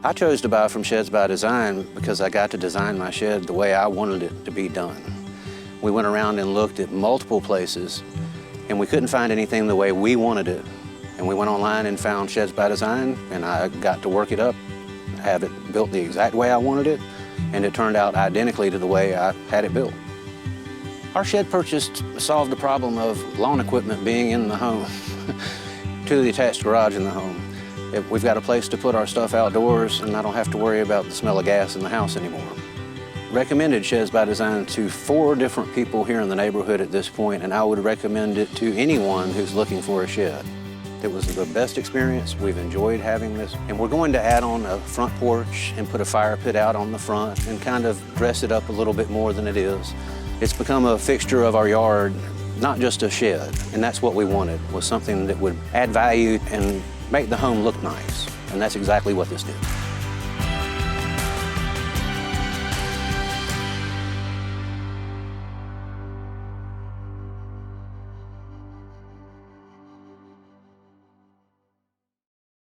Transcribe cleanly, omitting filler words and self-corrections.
I chose to buy from Sheds by Design because I got to design my shed the way I wanted it to be done. We went around and looked at multiple places, and we couldn't find anything the way we wanted it. And we went online and found Sheds by Design, and I got to work it up, have it built the exact way I wanted it, and it turned out identically to the way I had it built. Our shed purchase solved the problem of lawn equipment being in the home, to the attached garage in the home. We've got a place to put our stuff outdoors, and I don't have to worry about the smell of gas in the house anymore. Recommended Sheds by Design to 4 different people here in the neighborhood at this point, and I would recommend it to anyone who's looking for a shed. It was the best experience. We've enjoyed having this, and we're going to add on a front porch and put a fire pit out on the front and kind of dress it up a little bit more than it is. It's become a fixture of our yard, not just a shed, and that's what we wanted, was something that would add value and make the home look nice, and that's exactly what this did.